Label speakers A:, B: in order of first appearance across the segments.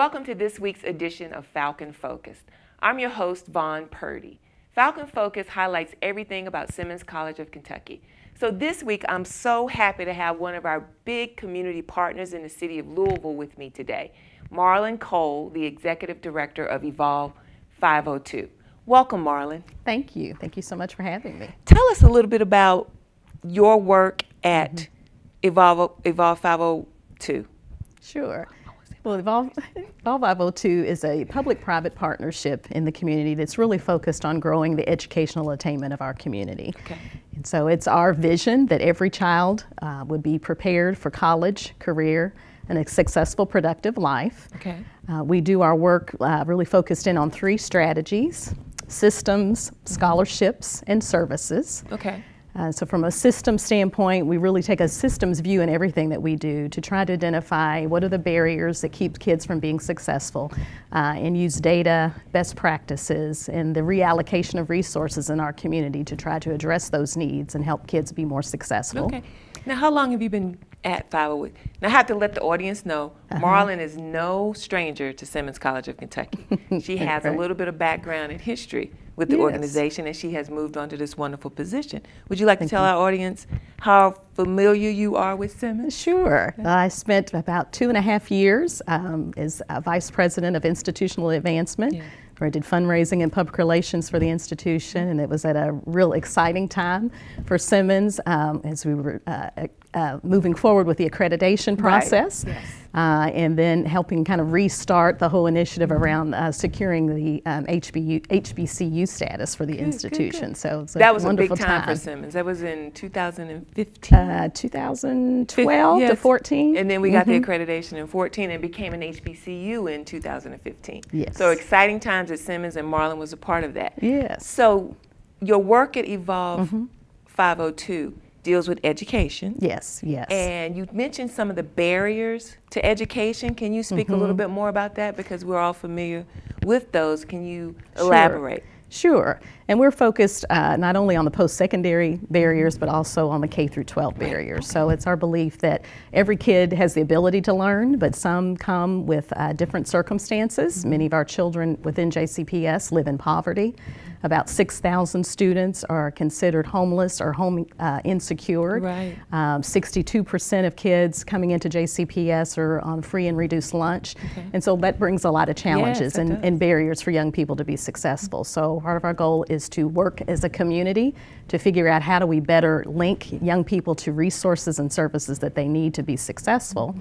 A: Welcome to this week's edition of Falcon Focus. I'm your host, Vaughn Purdy. Falcon Focus highlights everything about Simmons College of Kentucky. So this week, I'm so happy to have one of our big community partners in the city of Louisville with me today, Marlon Cole, the Executive Director of Evolve 502. Welcome, Marlon.
B: Thank you. Thank you so much for having me.
A: Tell us a little bit about your work at Evolve 502.
B: Sure. Well, Evolve 502 is a public-private partnership in the community that's really focused on growing the educational attainment of our community.
A: Okay.
B: And so it's our vision that every child would be prepared for college, career, and a successful, productive life.
A: Okay.
B: We do our work really focused in on three strategies: systems, scholarships, and services.
A: Okay.
B: So from a system standpoint, we really take a systems view in everything that we do to try to identify what are the barriers that keep kids from being successful, and use data, best practices, and the reallocation of resources in our community to try to address those needs and help kids be more successful.
A: Okay. Now, how long have you been at 502? Now, I have to let the audience know, Marlon is no stranger to Simmons College of Kentucky. She has a little bit of background and history with the organization, and she has moved on to this wonderful position. Would you like to tell our audience how familiar you are with Simmons?
B: Sure. I spent about 2.5 years as Vice President of Institutional Advancement, where I did fundraising and public relations for the institution, and it was at a real exciting time for Simmons as we were moving forward with the accreditation process. Right. Yes. And then helping kind of restart the whole initiative around securing the HBCU status for the institution.
A: Good.
B: So
A: that was a big time for Simmons. That was in 2015?
B: 2012 to 14.
A: And then we got the accreditation in 14 and became an HBCU in 2015.
B: Yes.
A: So exciting times at Simmons, and Marlon was a part of that.
B: Yes.
A: So your work at Evolve 502 deals with education.
B: Yes, yes.
A: And you mentioned some of the barriers to education. Can you speak a little bit more about that? Because we're all familiar with those. Can you elaborate?
B: Sure. And we're focused not only on the post-secondary barriers, but also on the K through 12 barriers. So it's our belief that every kid has the ability to learn, but some come with different circumstances. Many of our children within JCPS live in poverty. About 6,000 students are considered homeless or home insecure.
A: Right.
B: 62% of kids coming into JCPS are on free and reduced lunch. And so that brings a lot of challenges and barriers for young people to be successful. So part of our goal is to work as a community to figure out how do we better link young people to resources and services that they need to be successful.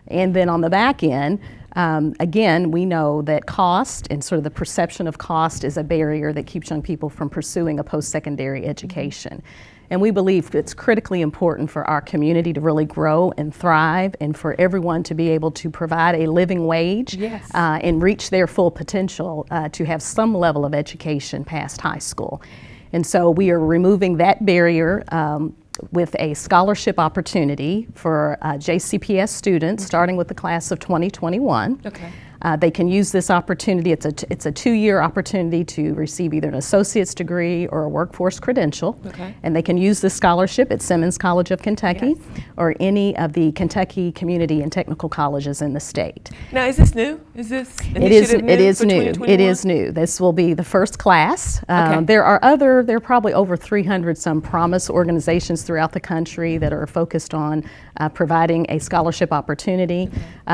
B: And then on the back end, again, we know that cost and sort of the perception of cost is a barrier that keeps young people from pursuing a post-secondary education. And we believe it's critically important for our community to really grow and thrive, and for everyone to be able to provide a living wage and reach their full potential to have some level of education past high school. And so we are removing that barrier with a scholarship opportunity for JCPS students, starting with the class of 2021.
A: Okay.
B: They can use this opportunity. It's a 2-year opportunity to receive either an associate's degree or a workforce credential. Okay. And they can use this scholarship at Simmons College of Kentucky or any of the Kentucky community and technical colleges in the state.
A: Now, is this new? Is this
B: initiative new? It is new. It is new. This will be the first class. There are probably over 300 some Promise organizations throughout the country that are focused on providing a scholarship opportunity.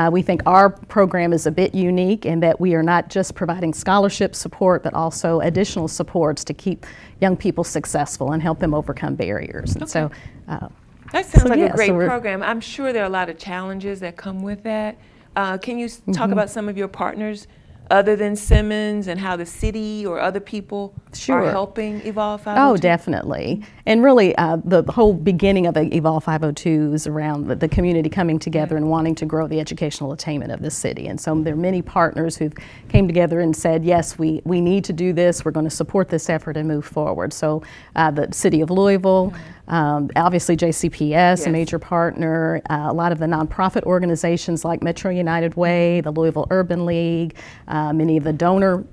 B: We think our program is a bit unique in that we are not just providing scholarship support, but also additional supports to keep young people successful and help them overcome barriers. And so
A: that sounds like a great program. I'm sure there are a lot of challenges that come with that. Can you talk about some of your partners other than Simmons and how the city or other people are helping Evolve 502?
B: Oh, definitely. And really, the whole beginning of Evolve 502 is around the community coming together and wanting to grow the educational attainment of the city. And so there are many partners who came together and said, yes, we need to do this. We're going to support this effort and move forward. So the city of Louisville, obviously JCPS, a major partner, a lot of the nonprofit organizations like Metro United Way, the Louisville Urban League, many of the donor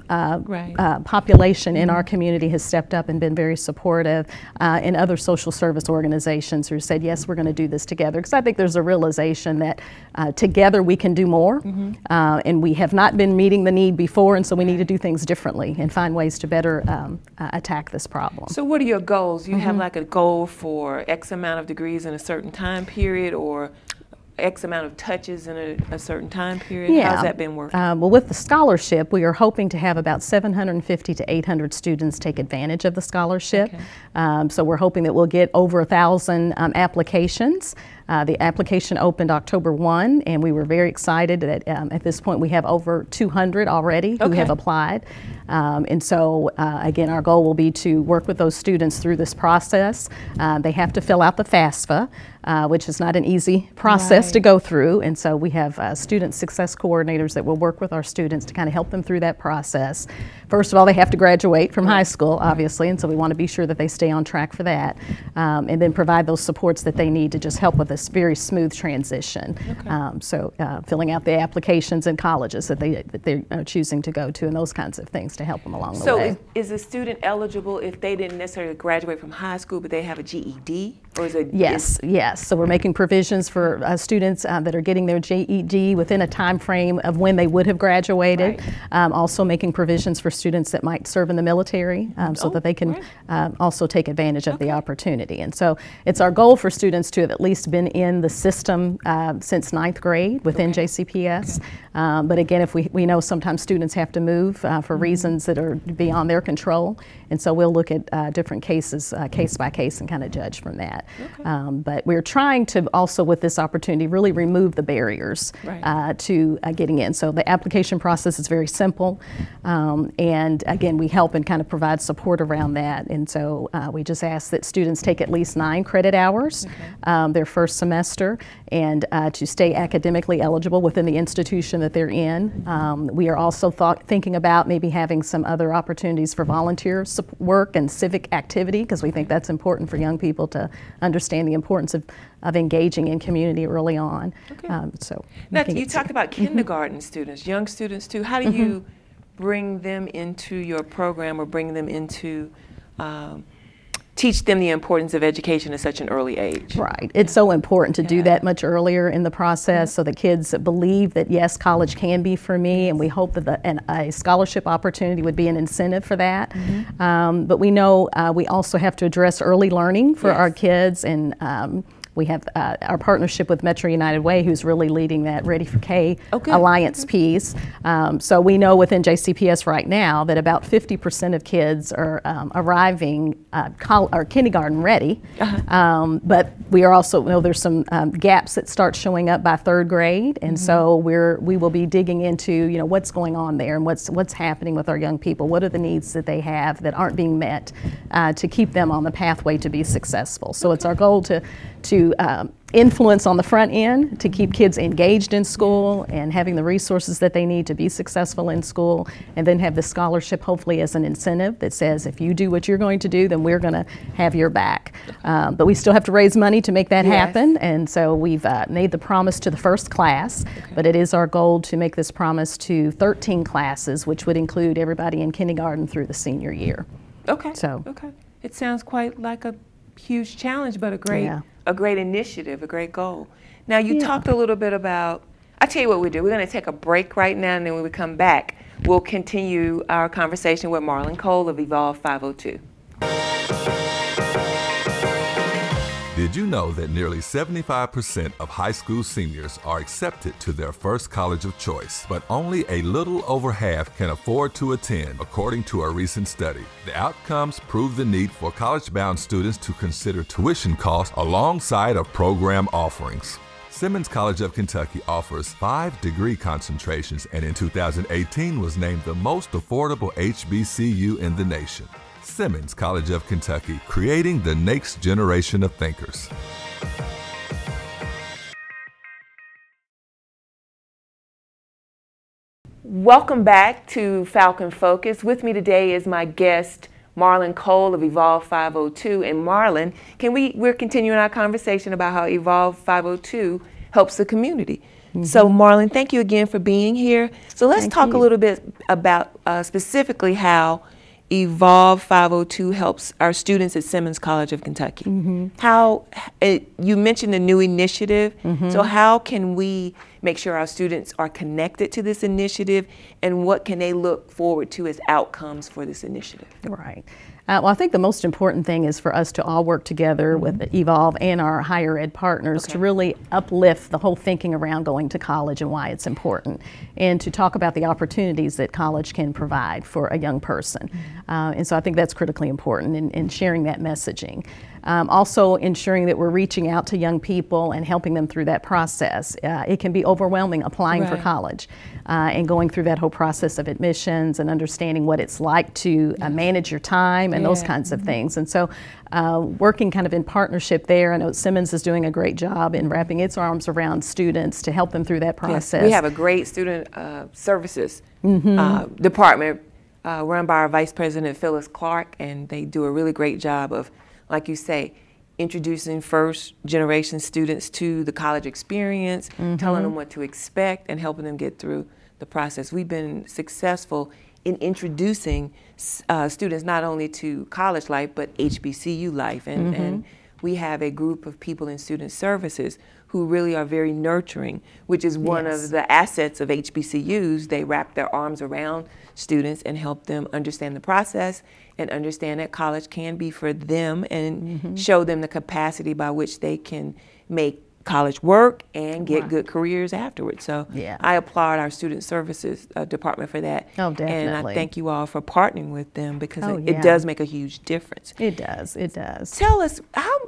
B: population in our community has stepped up and been very supportive, and other social service organizations who said, yes, we're going to do this together. Because I think there's a realization that together we can do more, and we have not been meeting the need before, and so we need to do things differently and find ways to better attack this problem.
A: So what are your goals? You have like a goal for X amount of degrees in a certain time period, or X amount of touches in a certain time period?
B: Yeah.
A: How's that been working?
B: Well, with the scholarship, we are hoping to have about 750 to 800 students take advantage of the scholarship.
A: Okay.
B: So we're hoping that we'll get over 1,000 applications. The application opened October 1, and we were very excited that at this point we have over 200 already who have applied. And so, again, our goal will be to work with those students through this process. They have to fill out the FAFSA, which is not an easy process to go through. And so we have student success coordinators that will work with our students to kind of help them through that process. First of all, they have to graduate from high school, obviously, and so we want to be sure that they stay on track for that. And then provide those supports that they need to just help with this very smooth transition. So filling out the applications in colleges that they're choosing to go to, and those kinds of things to help them along the way.
A: So is a student eligible if they didn't necessarily graduate from high school, but they have a GED? Or is it?
B: Yes. So we're making provisions for students that are getting their GED within a time frame of when they would have graduated. Also making provisions for students that might serve in the military, so that they can also take advantage of the opportunity. And so it's our goal for students to have at least been in the system since 9th grade within JCPS. But again, if we know sometimes students have to move for reasons that are beyond their control, and so we'll look at different cases, case by case, and kind of judge from that. But we're trying to also, with this opportunity, really remove the barriers to getting in. So the application process is very simple, and again, we help and kind of provide support around that. And so we just ask that students take at least 9 credit hours their first semester, and to stay academically eligible within the institution that they're in. We are also thinking about maybe having some other opportunities for volunteer work and civic activity, because we think that's important for young people to understand the importance of engaging in community early on. So
A: now, you talked about kindergarten students, young students too. How do you bring them into your program, or bring them into teach them the importance of education at such an early age?
B: Right. It's so important to do that much earlier in the process, so the kids believe that, yes, college can be for me, and we hope that a scholarship opportunity would be an incentive for that. But we know we also have to address early learning for our kids, and we have our partnership with Metro United Way, who's really leading that Ready for K Alliance piece. So we know within JCPS right now that about 50% of kids are arriving are kindergarten ready. But we are also know there's some gaps that start showing up by 3rd grade, and so we will be digging into what's going on there, and what's happening with our young people. What are the needs that they have that aren't being met to keep them on the pathway to be successful. So it's our goal to influence on the front end to keep kids engaged in school and having the resources that they need to be successful in school, and then have the scholarship hopefully as an incentive that says, if you do what you're going to do, then we're going to have your back. But we still have to raise money to make that happen, and so we've made the promise to the first class, but it is our goal to make this promise to 13 classes, which would include everybody in kindergarten through the senior year.
A: It sounds quite like a huge challenge, but a great initiative, a great goal. Now, you talked a little bit about, I'll tell you what we do. We're going to take a break right now, and then when we come back, we'll continue our conversation with Marlon Cole of Evolve 502.
C: Did you know that nearly 75% of high school seniors are accepted to their first college of choice, but only a little over half can afford to attend, according to a recent study? The outcomes prove the need for college-bound students to consider tuition costs alongside of program offerings. Simmons College of Kentucky offers 5 degree concentrations, and in 2018 was named the most affordable HBCU in the nation. Simmons College of Kentucky, creating the next generation of thinkers.
A: Welcome back to Falcon Focus. With me today is my guest, Marlon Cole of Evolve 502. And Marlon, we're continuing our conversation about how Evolve 502 helps the community. So Marlon, thank you again for being here. So let's talk a little bit about specifically how Evolve 502 helps our students at Simmons College of Kentucky. You mentioned a new initiative, so how can we make sure our students are connected to this initiative, and what can they look forward to as outcomes for this initiative?
B: Right. Well, I think the most important thing is for us to all work together with Evolve and our higher ed partners to really uplift the whole thinking around going to college and why it's important, and to talk about the opportunities that college can provide for a young person. And so I think that's critically important in sharing that messaging. Also ensuring that we're reaching out to young people and helping them through that process. It can be overwhelming applying for college and going through that whole process of admissions and understanding what it's like to manage your time and those kinds of things. And so working kind of in partnership there, I know Simmons is doing a great job in wrapping its arms around students to help them through that process.
A: Yes, we have a great student services department run by our Vice President Phyllis Clark, and they do a really great job of, like you say, introducing first generation students to the college experience, telling them what to expect, and helping them get through the process. We've been successful in introducing students not only to college life, but HBCU life. And we have a group of people in student services who really are very nurturing, which is one of the assets of HBCUs. They wrap their arms around students and help them understand the process and understand that college can be for them, and show them the capacity by which they can make college work and get good careers afterwards. So I applaud our student services department for that.
B: Oh, definitely.
A: And I thank you all for partnering with them, because it does make a huge difference.
B: It does, it does.
A: Tell us,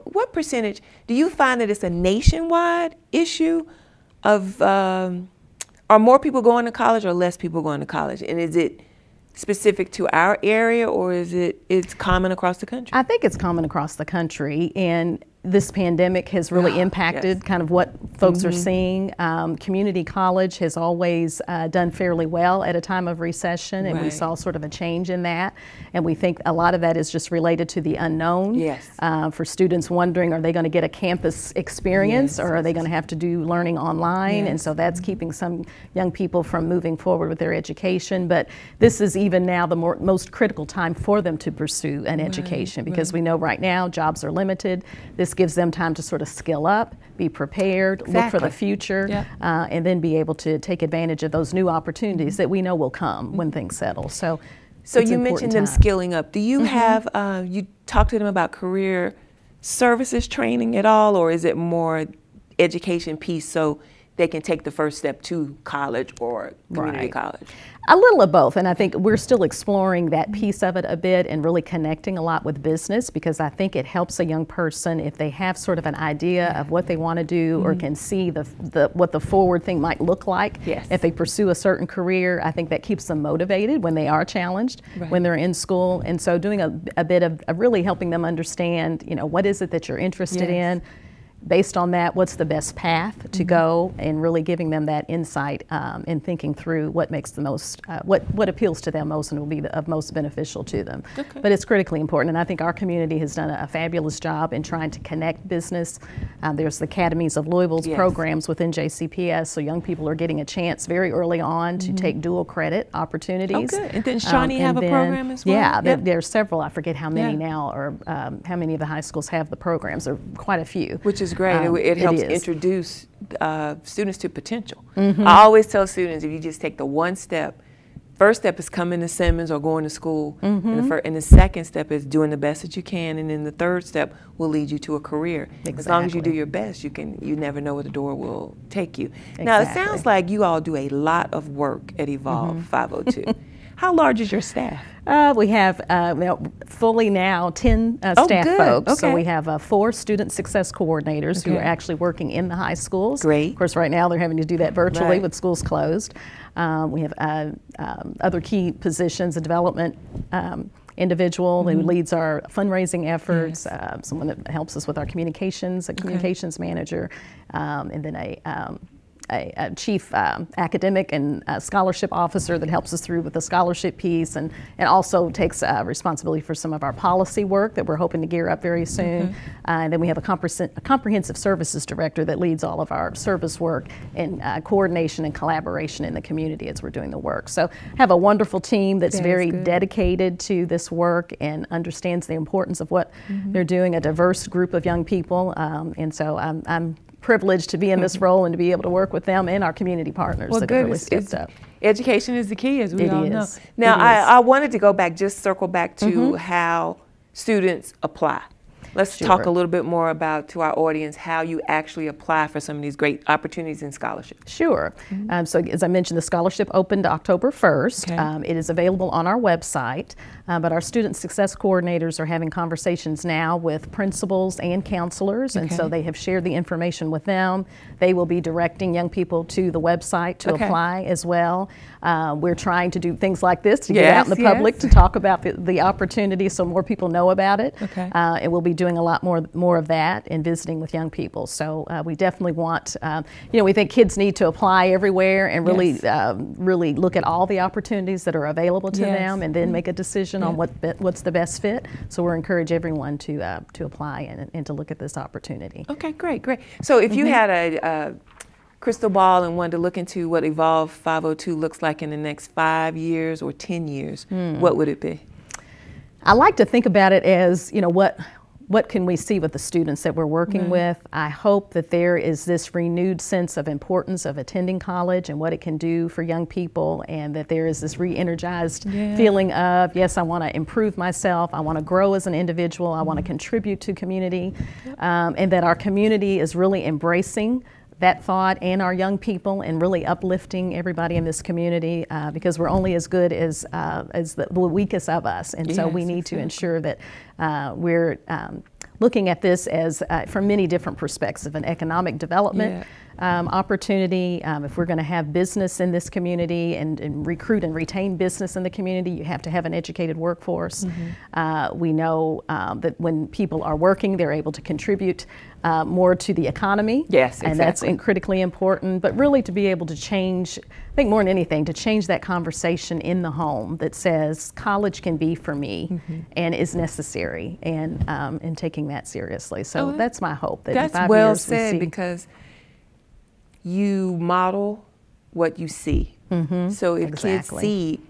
A: what percentage, do you find that it's a nationwide issue of, are more people going to college or less people going to college? And is it specific to our area, or is it's common across the country?
B: I think it's common across the country, and this pandemic has really impacted kind of what folks are seeing. Community college has always done fairly well at a time of recession, and we saw sort of a change in that. And we think a lot of that is just related to the unknown. For students wondering, are they going to get a campus experience, or are they going to have to do learning online? And so that's keeping some young people from moving forward with their education. But this is even now the most critical time for them to pursue an education, because we know right now jobs are limited. This gives them time to sort of skill up, be prepared, look for the future, and then be able to take advantage of those new opportunities that we know will come when things settle. So
A: you mentioned them skilling up. Do you have, you talk to them about career services training at all, or is it more education piece so they can take the first step to college or community college?
B: A little of both, and I think we're still exploring that piece of it a bit and really connecting a lot with business, because I think it helps a young person if they have sort of an idea of what they want to do, or can see what the forward thing might look like if they pursue a certain career. I think that keeps them motivated when they are challenged, when they're in school. And so doing a bit of really helping them understand, you know, what is it that you're interested in? Based on that, what's the best path to go, and really giving them that insight and thinking through what makes the most, what appeals to them most and will be of most beneficial to them. But it's critically important, and I think our community has done a fabulous job in trying to connect business. There's the Academies of Louisville's programs within JCPS, so young people are getting a chance very early on to take dual credit opportunities.
A: And then Shawnee have a program as well?
B: Yeah, there are several. I forget how many now, or how many of the high schools have the programs. There are quite a few.
A: Which is great. It helps introduce students to potential. I always tell students, if you just take the one step, first step is coming to Simmons or going to school, and the second step is doing the best that you can, and then the third step will lead you to a career. As long as you do your best, you never know where the door will take you. Now, it sounds like you all do a lot of work at Evolve 502. How large is your staff?
B: We have fully now 10 staff folks. So we have 4 student success coordinators who are actually working in the high schools. Of course, right now they're having to do that virtually with schools closed. We have other key positions, a development individual who leads our fundraising efforts, someone that helps us with our communications, a communications manager, and then a chief academic and scholarship officer that helps us through with the scholarship piece, and also takes responsibility for some of our policy work that we're hoping to gear up very soon. And then we have a comprehensive services director that leads all of our service work and coordination and collaboration in the community as we're doing the work. So I have a wonderful team that's very dedicated to this work and understands the importance of what they're doing, a diverse group of young people. And so I'm privileged to be in this role and to be able to work with them and our community partners that have really stepped up.
A: Education is the key, as we all know. Now, I wanted to go back, just circle back to how students apply. Let's talk a little bit more about, to our audience, how you actually apply for some of these great opportunities and scholarships.
B: Sure. So as I mentioned, the scholarship opened October 1st. It is available on our website, but our student success coordinators are having conversations now with principals and counselors, and so they have shared the information with them. They will be directing young people to the website to apply as well. We're trying to do things like this to get out in the public to talk about the opportunity so more people know about it. And we'll be doing a lot more of that and visiting with young people. So we definitely want, we think kids need to apply everywhere and really really look at all the opportunities that are available to them, and then make a decision on what's the best fit. So we're encourage everyone to apply and to look at this opportunity.
A: Okay, great. So if you had a crystal ball and wanted to look into what Evolve 502 looks like in the next 5 years or 10 years, what would it be?
B: I like to think about it as, what can we see with the students that we're working with? I hope that there is this renewed sense of importance of attending college and what it can do for young people, and that there is this re-energized feeling of, yes, I want to improve myself, I want to grow as an individual, I want to contribute to community, and that our community is really embracing that thought and our young people and really uplifting everybody in this community, because we're only as good as the weakest of us. And so we need to ensure that we're looking at this as from many different perspectives of an economic development opportunity. If we're going to have business in this community and recruit and retain business in the community, you have to have an educated workforce. We know that when people are working, they're able to contribute more to the economy. And that's critically important, but really to be able to change, I think more than anything, to change that conversation in the home that says college can be for me and is necessary, and taking that seriously. So that's my hope. That
A: that's
B: in 5
A: well
B: years
A: said, because you model what you see. So if kids see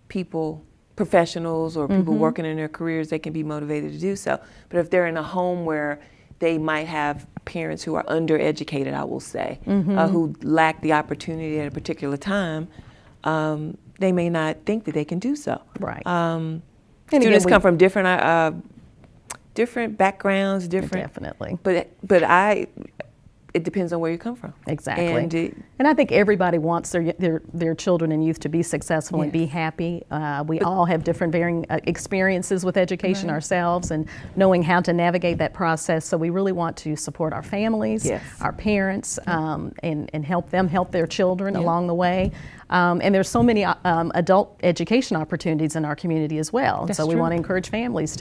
A: people, professionals or people working in their careers, they can be motivated to do so. But if they're in a home where they might have parents who are undereducated, I will say, who lack the opportunity at a particular time, they may not think that they can do so. Students come from different backgrounds,
B: Definitely.
A: But it depends on where you come from.
B: And I think everybody wants their children and youth to be successful and be happy. We all have different varying experiences with education ourselves, and knowing how to navigate that process. So we really want to support our families, our parents, and help them help their children along the way. And there's so many adult education opportunities in our community as well. So we want to encourage families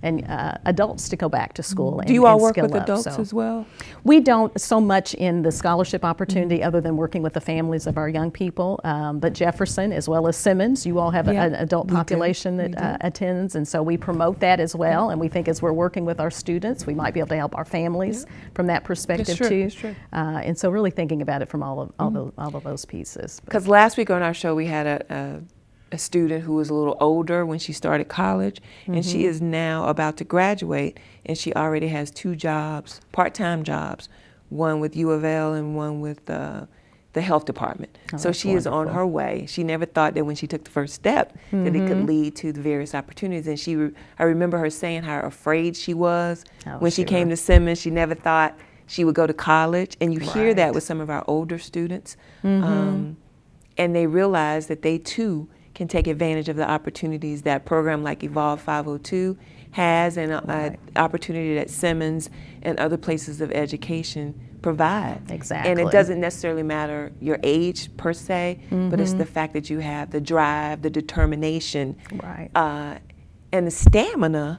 B: and adults to go back to school.
A: Do you all work with adults as well?
B: We don't so much in the scholarship opportunity, other than working with the families of our young people. But Jefferson, as well as Simmons, you all have an adult population that attends, and so we promote that as well. And we think as we're working with our students, we might be able to help our families from that perspective too. And so really thinking about it from all of those pieces.
A: Because last week on our show, we had a student who was a little older when she started college, and she is now about to graduate, and she already has 2 jobs, part-time jobs, one with U of L and one with the health department. So she is on her way. She never thought that when she took the first step that it could lead to the various opportunities. And I remember her saying how afraid she was when she came to Simmons. She never thought she would go to college, and you hear that with some of our older students. And they realize that they too can take advantage of the opportunities that a program like Evolve 502 has, and an opportunity that Simmons and other places of education provide. And it doesn't necessarily matter your age per se, but it's the fact that you have the drive, the determination, and the stamina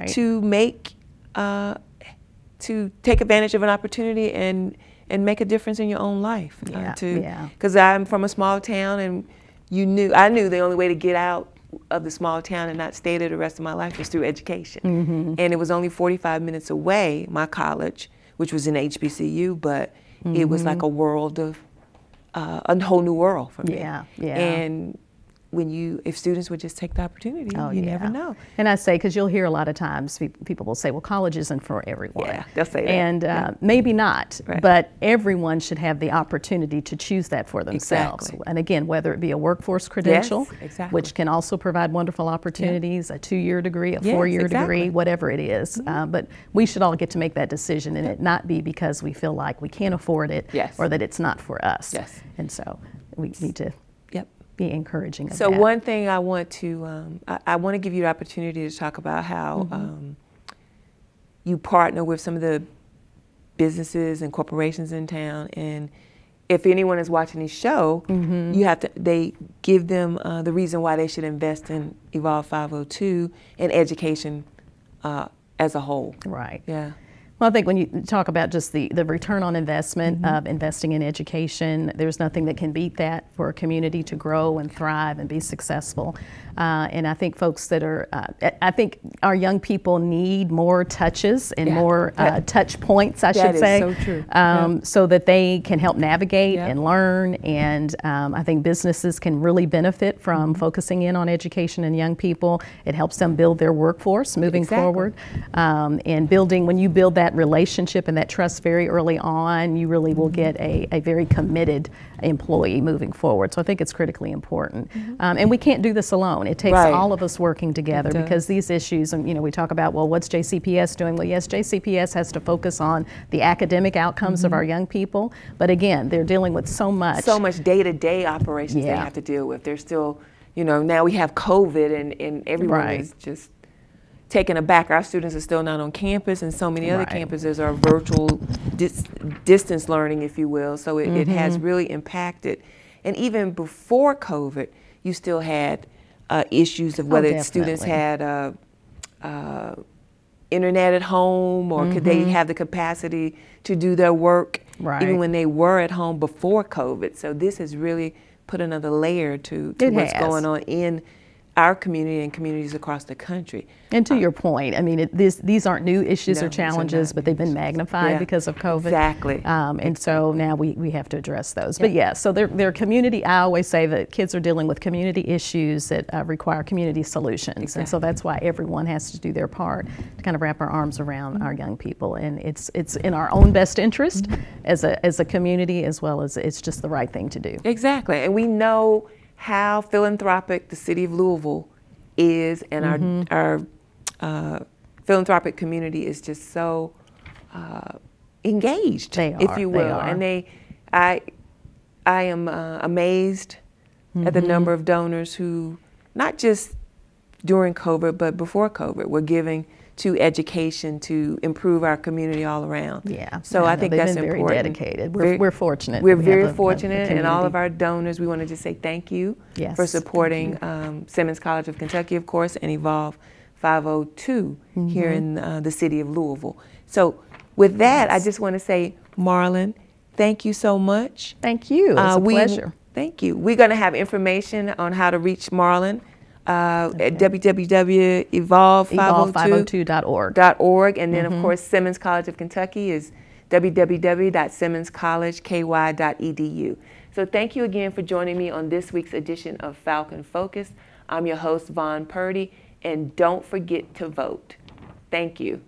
A: to make, to take advantage of an opportunity and and make a difference in your own life.
B: Yeah.
A: Because I'm from a small town, and I knew the only way to get out of the small town and not stay there the rest of my life was through education. And it was only 45 minutes away, my college, which was in HBCU, but it was like a world of, a whole new world for me.
B: Yeah.
A: And if students would just take the opportunity, you never know.
B: And I say, because you'll hear a lot of times people will say, well, college isn't for everyone.
A: Yeah, they'll say that.
B: And maybe not, but everyone should have the opportunity to choose that for themselves.
A: Exactly.
B: And again, whether it be a workforce credential,
A: which
B: can also provide wonderful opportunities, a 2-year degree, a 4-year degree, whatever it is. But we should all get to make that decision, and it not be because we feel like we can't afford it or that it's not for us. And so we need to be encouraging of
A: so
B: that.
A: One thing I want to, I want to give you the opportunity to talk about how you partner with some of the businesses and corporations in town, and if anyone is watching this show, they give them the reason why they should invest in Evolve 502 and education as a whole.
B: Right.
A: Yeah.
B: Well, I think when you talk about just the return on investment of investing in education, there's nothing that can beat that for a community to grow and thrive and be successful. And I think folks that are, I think our young people need more touches and more touch points, I should say. That is so true. So that they can help navigate and learn. And I think businesses can really benefit from focusing in on education and young people. It helps them build their workforce moving forward. And when you build that relationship and that trust very early on, you really will get a very committed employee moving forward. So I think it's critically important. And we can't do this alone. It takes all of us working together, because these issues, and we talk about, well, what's JCPS doing? Well, yes, JCPS has to focus on the academic outcomes of our young people, but again, they're dealing with so much
A: day-to-day operations they have to deal with. They're still, now we have COVID, and everyone is just taken aback. Our students are still not on campus, and so many other campuses are virtual distance learning, if you will. So it has really impacted. And even before COVID, you still had issues of whether students had internet at home, or could they have the capacity to do their work even when they were at home before COVID. So this has really put another layer to what's going on in our community and communities across the country.
B: And to your point, I mean, these aren't new issues or challenges, but they've been magnified because of COVID.
A: Exactly.
B: And so now we have to address those. But so they're community. I always say that kids are dealing with community issues that require community solutions. And so that's why everyone has to do their part to kind of wrap our arms around our young people. And it's in our own best interest as a community, as well as it's just the right thing to do.
A: Exactly. And we know how philanthropic the city of Louisville is, and our philanthropic community is just so engaged, if you will. And I am amazed at the number of donors who, not just during COVID, but before COVID, were giving to education to improve our community all around. So I think that's important.
B: Very dedicated. We're fortunate.
A: We're very fortunate, and all of our donors, we want to just say thank you for supporting Simmons College of Kentucky, of course, and Evolve 502 here in the city of Louisville. So with that, I just want to say, Marlon, thank you so much.
B: Thank you. It was a pleasure.
A: Thank you. We're going to have information on how to reach Marlon at www.evolve502.org. And then, of course, Simmons College of Kentucky is www.simmonscollege.ky.edu. So thank you again for joining me on this week's edition of Falcon Focus. I'm your host, Vaughn Purdy, and don't forget to vote. Thank you.